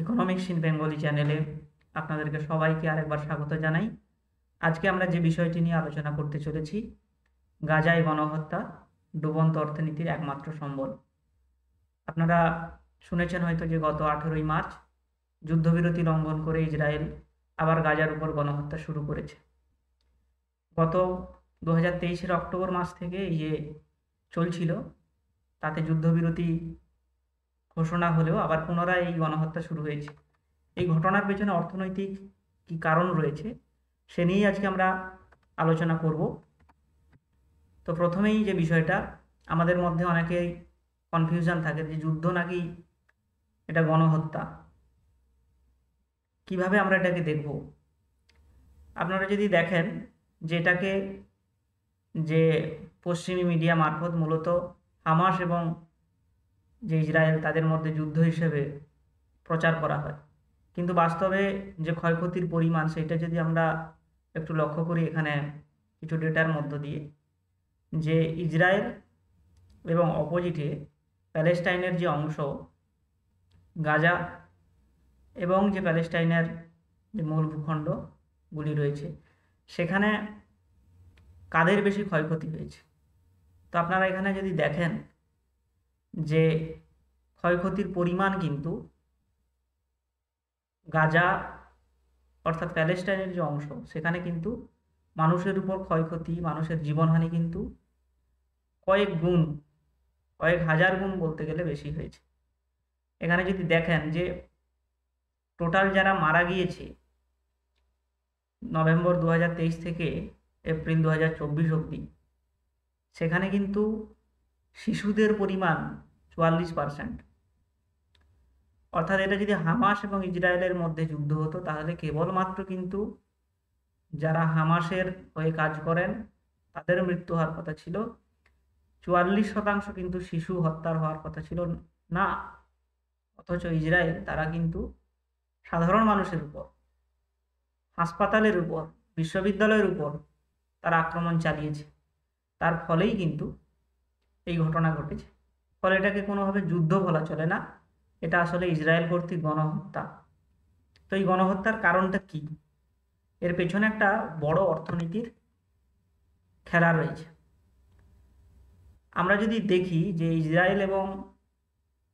Economics in Bengali চ্যানেলে আপনাদেরকে সবাইকে আরেকবার স্বাগত জানাই। আজকে আমরা যে বিষয়টি নিয়ে আলোচনা করতে চলেছি, গাজায় গণহত্যা ডুবন্ত অর্থনীতির একমাত্র সম্বল। আপনারা শুনেছেন হয়তো যে গত 18ই মার্চ যুদ্ধবিরতি লঙ্ঘন করে ইসরায়েল আবার গাজার উপর গণহত্যা শুরু করেছে। গত 2023-এর অক্টোবর মাস থেকে এই যে চলছিল, তাতে যুদ্ধবিরতি ঘোষণা হলেও আবার পুনরায় এই গণহত্যা শুরু হয়েছে। এই ঘটনার পেছনে অর্থনৈতিক কি কারণ রয়েছে সে নিয়েই আজকে আমরা আলোচনা করব। তো প্রথমেই যে বিষয়টা, আমাদের মধ্যে অনেকেই কনফিউশন থাকে যে যুদ্ধ নাকি এটা গণহত্যা, কিভাবে আমরা এটাকে দেখব। আপনারা যদি দেখেন যে এটাকে যে পশ্চিমী মিডিয়া মারফত মূলত হামাস এবং যে ইসরায়েল তাদের মধ্যে যুদ্ধ হিসেবে প্রচার করা হয়, কিন্তু বাস্তবে যে ক্ষয়ক্ষতির পরিমাণ সেটা যদি আমরা একটু লক্ষ্য করি এখানে কিছু ডেটার মধ্য দিয়ে, যে ইসরায়েল এবং অপোজিটে প্যালেস্টাইনের যে অংশ গাজা এবং যে প্যালেস্টাইনের যে মূল ভূখণ্ডগুলি রয়েছে সেখানে কাদের বেশি ক্ষয়ক্ষতি হয়েছে। তো আপনারা এখানে যদি দেখেন যে ক্ষয়ক্ষতির পরিমাণ কিন্তু গাজা অর্থাৎ প্যালেস্টাইনের যে অংশ সেখানে কিন্তু মানুষের উপর ক্ষয়ক্ষতি, মানুষের জীবনহানি কিন্তু কয়েক গুণ, কয়েক হাজার গুণ বলতে গেলে বেশি হয়েছে। এখানে যদি দেখেন যে টোটাল যারা মারা গিয়েছে নভেম্বর 2023 থেকে এপ্রিল 2024 অবধি, সেখানে কিন্তু শিশুদের পরিমাণ 44%। অর্থাৎ এটা যদি হামাস এবং ইসরায়েলের মধ্যে যুদ্ধ হতো তাহলে কেবলমাত্র কিন্তু যারা হামাসের হয়ে কাজ করেন তাদের মৃত্যু হওয়ার কথা ছিল, 44% কিন্তু শিশু হত্যার হওয়ার কথা ছিল না। অথচ ইসরায়েল তারা কিন্তু সাধারণ মানুষের উপর, হাসপাতালের উপর, বিশ্ববিদ্যালয়ের উপর তারা আক্রমণ চালিয়েছে। তার ফলেই কিন্তু এই ঘটনা ঘটেছে। ফলে এটাকে কোনোভাবে যুদ্ধ বলা চলে না, এটা আসলে ইসরায়েল কর্তৃক গণহত্যা। তো এই গণহত্যার কারণটা কি? এর পেছনে একটা বড় অর্থনীতির খেলা রয়েছে। আমরা যদি দেখি যে ইসরায়েল এবং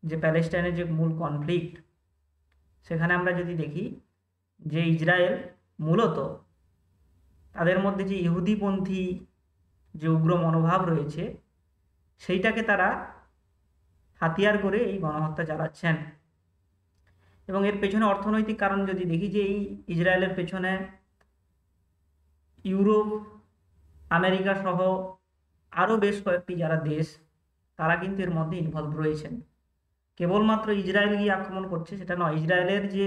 যে প্যালেস্টাইনের যে মূল কনফ্লিক্ট, সেখানে আমরা যদি দেখি যে ইসরায়েল মূলত তাদের মধ্যে যে ইহুদিপন্থী যে উগ্র মনোভাব রয়েছে সেইটাকে তারা হাতিয়ার করে এই গণহত্যা চালাচ্ছেন। এবং এর পেছনে অর্থনৈতিক কারণ যদি দেখি, যে এই ইসরায়েলের পেছনে ইউরোপ, আমেরিকা সহ আরও বেশ কয়েকটি যারা দেশ তারা কিন্তু এর মধ্যে ইনভলভ রয়েছেন। কেবলমাত্র ইসরায়েল গিয়ে আক্রমণ করছে সেটা নয়, ইসরায়েলের যে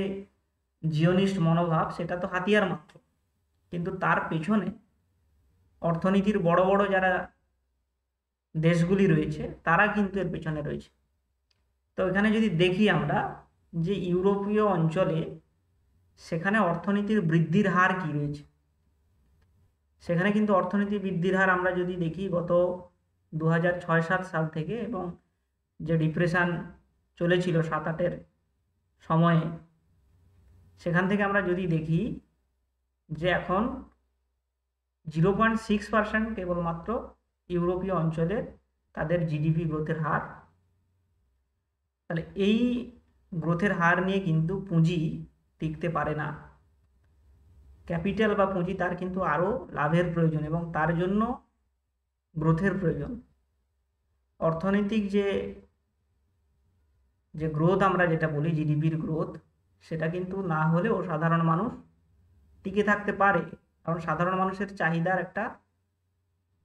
জিওনিস্ট মনোভাব সেটা তো হাতিয়ার মাত্র, কিন্তু তার পেছনে অর্থনীতির বড় বড় যারা দেশগুলি রয়েছে তারা কিন্তু এর পেছনে রয়েছে। তো এখানে যদি দেখি আমরা যে ইউরোপীয় অঞ্চলে সেখানে অর্থনীতির বৃদ্ধির হার কি রয়েছে, সেখানে কিন্তু অর্থনীতি বৃদ্ধির হার আমরা যদি দেখি গত 2006-07 সাল থেকে, এবং যে ডিপ্রেশন চলেছিল 7-8-এর সময়ে, সেখান থেকে আমরা যদি দেখি যে এখন 0.6% কেবলমাত্র ইউরোপীয় অঞ্চলে তাদের জিডিপি গ্রোথের হার। তাহলে এই গ্রোথের হার নিয়ে কিন্তু পুঁজি টিকতে পারে না। ক্যাপিটাল বা পুঁজি তার কিন্তু আরও লাভের প্রয়োজন এবং তার জন্য গ্রোথের প্রয়োজন। অর্থনৈতিক যে গ্রোথ আমরা যেটা বলি জিডিপির গ্রোথ, সেটা কিন্তু না হলেও সাধারণ মানুষ টিকে থাকতে পারে, কারণ সাধারণ মানুষের চাহিদার একটা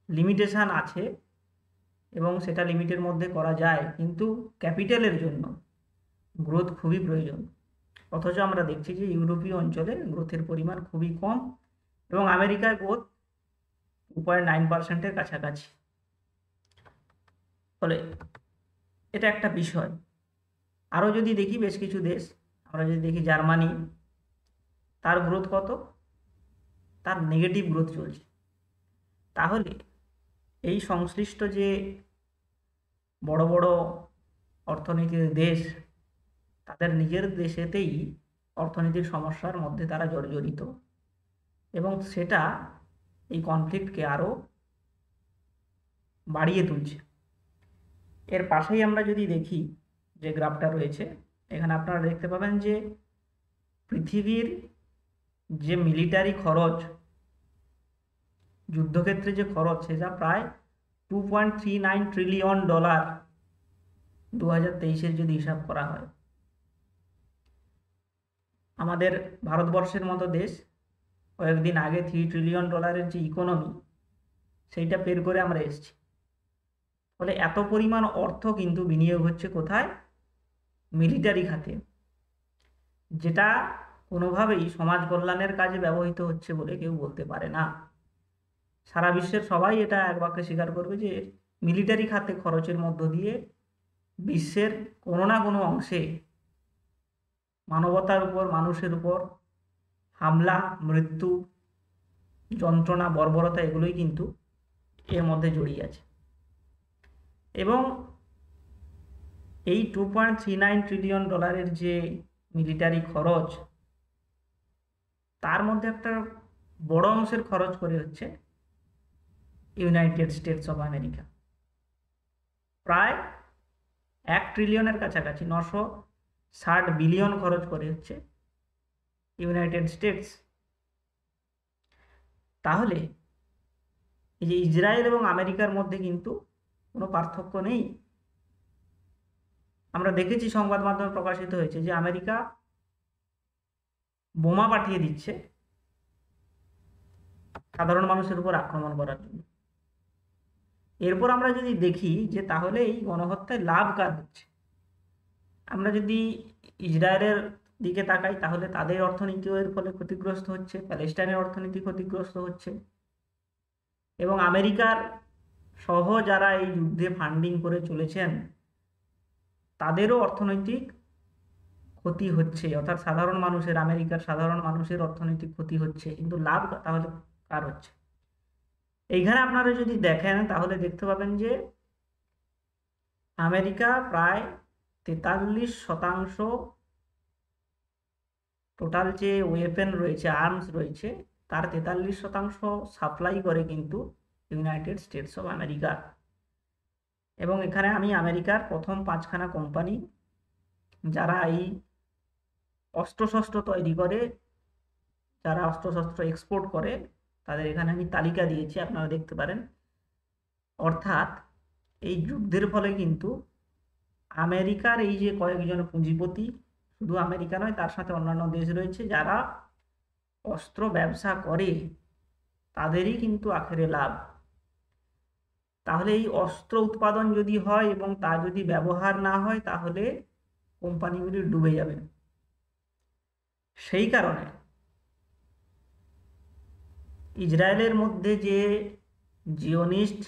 লিমিটেশন আছে এবং সেটা লিমিটের মধ্যে করা যায়, কিন্তু ক্যাপিটালের জন্য গ্রোথ খুবই প্রয়োজন। অথচ আমরা দেখছি যে ইউরোপীয় অঞ্চলে গ্রোথের পরিমাণ খুবই কম এবং আমেরিকায় গ্রোথ 2.9%-এর কাছাকাছি। ফলে এটা একটা বিষয়। আরও যদি দেখি বেশ কিছু দেশ, আমরা যদি দেখি জার্মানি, তার গ্রোথ কত? তার নেগেটিভ গ্রোথ চলছে। তাহলে এই সংশ্লিষ্ট যে বড় বড় অর্থনীতির দেশ তাদের নিজের দেশেতেই অর্থনীতির সমস্যার মধ্যে তারা জর্জরিত, এবং সেটা এই কনফ্লিক্টকে আরও বাড়িয়ে তুলছে। এর পাশেই আমরা যদি দেখি যে গ্রাফটা রয়েছে, এখানে আপনারা দেখতে পাবেন যে পৃথিবীর যে মিলিটারি খরচ, যুদ্ধক্ষেত্রে যে খরচ, সেটা প্রায় $2.39 ট্রিলিয়ন 2023-এর যদি হিসাব করা হয়। আমাদের ভারতবর্ষের মতো দেশ কয়েকদিন আগে $3 ট্রিলিয়ন যে ইকোনমি, সেইটা পের করে আমরা এসেছি। ফলে এত পরিমাণ অর্থ কিন্তু বিনিয়োগ হচ্ছে কোথায়? মিলিটারি খাতে, যেটা কোনোভাবেই সমাজ কল্যাণের কাজে ব্যবহৃত হচ্ছে বলে কেউ বলতে পারে না। সারা বিশ্বের সবাই এটা এক বাক্যে স্বীকার করবে যে মিলিটারি খাতে খরচের মধ্য দিয়ে বিশ্বের কোনো না কোনো অংশে মানবতার উপর, মানুষের উপর হামলা, মৃত্যু, যন্ত্রণা, বর্বরতা এগুলোই কিন্তু এর মধ্যে জড়িয়ে আছে। এবং এই $2.39 ট্রিলিয়ন যে মিলিটারি খরচ, তার মধ্যে একটা বড় অংশের খরচ করে হচ্ছে ইউনাইটেড স্টেটস অফ আমেরিকা। প্রায় $1 ট্রিলিয়নের কাছাকাছি, 960 বিলিয়ন খরচ করে হচ্ছে ইউনাইটেড স্টেটস। তাহলে এই যে ইসরায়েল এবং আমেরিকার মধ্যে কিন্তু কোনো পার্থক্য নেই। আমরা দেখেছি, সংবাদ মাধ্যমে প্রকাশিত হয়েছে যে আমেরিকা বোমা পাঠিয়ে দিচ্ছে সাধারণ মানুষের উপর আক্রমণ করার জন্য। এরপর আমরা যদি দেখি যে তাহলে এই গণহত্যায় লাভ কার হচ্ছে, আমরা যদি ইসরায়েলের দিকে তাকাই তাহলে তাদের অর্থনীতিও এর ফলে ক্ষতিগ্রস্ত হচ্ছে, প্যালেস্টাইনের অর্থনীতি ক্ষতিগ্রস্ত হচ্ছে, এবং আমেরিকার সহ যারা এই যুদ্ধে ফান্ডিং করে চলেছেন তাদেরও অর্থনৈতিক ক্ষতি হচ্ছে, অর্থাৎ সাধারণ মানুষের, আমেরিকার সাধারণ মানুষের অর্থনৈতিক ক্ষতি হচ্ছে। কিন্তু লাভ তাহলে কার হচ্ছে? এইখানে আপনারা যদি দেখেন তাহলে দেখতে পাবেন যে আমেরিকা প্রায় 43% টোটাল যে ওয়েপেন রয়েছে, আর্মস রয়েছে, তার 43% সাপ্লাই করে কিন্তু ইউনাইটেড স্টেটস অফ আমেরিকা। এবং এখানে আমি আমেরিকার প্রথম 5খানা কোম্পানি যারা এই অস্ত্রশস্ত্র তৈরি করে, যারা অস্ত্রশস্ত্র এক্সপোর্ট করে, তাদের এখানে আমি তালিকা দিয়েছি, আপনারা দেখতে পারেন। অর্থাৎ এই যুদ্ধের ফলে কিন্তু আমেরিকার এই যে কয়েকজন পুঁজিপতি, শুধু আমেরিকা নয়, তার সাথে অন্যান্য দেশ রয়েছে যারা অস্ত্র ব্যবসা করে, তাদেরই কিন্তু আখেরে লাভ। তাহলে এই অস্ত্র উৎপাদন যদি হয় এবং তা যদি ব্যবহার না হয় তাহলে কোম্পানিগুলি ডুবে যাবে। সেই কারণে ইসরায়েলের মধ্যে যে জিওনিস্ট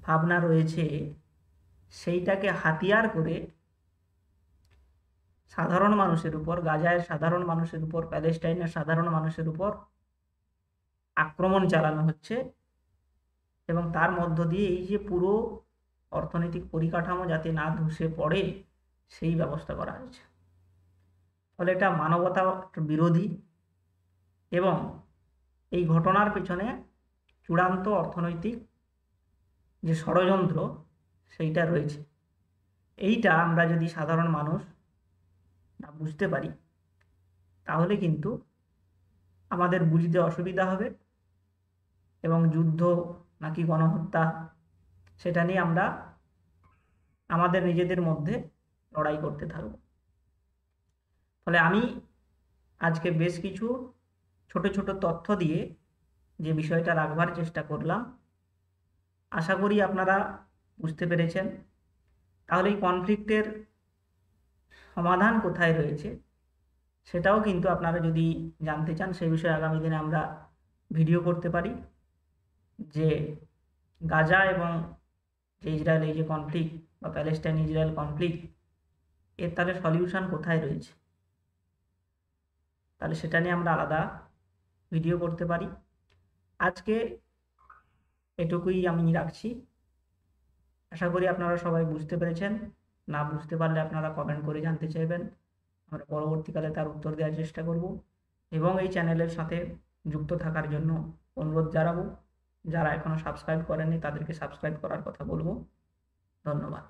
ভাবনা রয়েছে সেইটাকে হাতিয়ার করে সাধারণ মানুষের উপর, গাজায় সাধারণ মানুষের উপর, প্যালেস্টাইনের সাধারণ মানুষের উপর আক্রমণ চালানো হচ্ছে, এবং তার মধ্য দিয়ে এই যে পুরো অর্থনৈতিক পরিকাঠামো যাতে না ধসে পড়ে সেই ব্যবস্থা করা হয়েছে। ফলে এটা মানবতা বিরোধী, এবং এই ঘটনার পেছনে চূড়ান্ত অর্থনৈতিক যে ষড়যন্ত্র সেইটা রয়েছে। এইটা আমরা যদি সাধারণ মানুষ না বুঝতে পারি তাহলে কিন্তু আমাদের বুঝতে অসুবিধা হবে, এবং যুদ্ধ নাকি গণহত্যা সেটা নিয়ে আমরা আমাদের নিজেদের মধ্যে লড়াই করতে থাকব। ফলে আমি আজকে বেশ কিছু ছোট ছোট তথ্য দিয়ে যে বিষয়টা রাখবার চেষ্টা করলাম, আশা করি আপনারা বুঝতে পেরেছেন। তাহলে এই কনফ্লিক্টের সমাধান কোথায় রয়েছে সেটাও কিন্তু আপনারা যদি জানতে চান, সেই বিষয়ে আগামী দিনে আমরা ভিডিও করতে পারি, যে গাজা এবং যে ইসরায়েল এই যে কনফ্লিক্ট বা প্যালেস্টাইন ইসরায়েল কনফ্লিক্ট, এর তাহলে সলিউশন কোথায় রয়েছে, তাহলে সেটা নিয়ে আমরা আলাদা ভিডিও করতে পারি। আজকে এটুকুই আমি রাখছি। আশা করি আপনারা সবাই বুঝতে পেরেছেন। না বুঝতে পারলে আপনারা কমেন্ট করে জানতে চাইবেন, আমরা পরবর্তীকালে তার উত্তর দেওয়ার চেষ্টা করব এবং এই চ্যানেলের সাথে যুক্ত থাকার জন্য অনুরোধ জানাবো। যারা এখনও সাবস্ক্রাইব করেননি তাদেরকে সাবস্ক্রাইব করার কথা বলবো। ধন্যবাদ।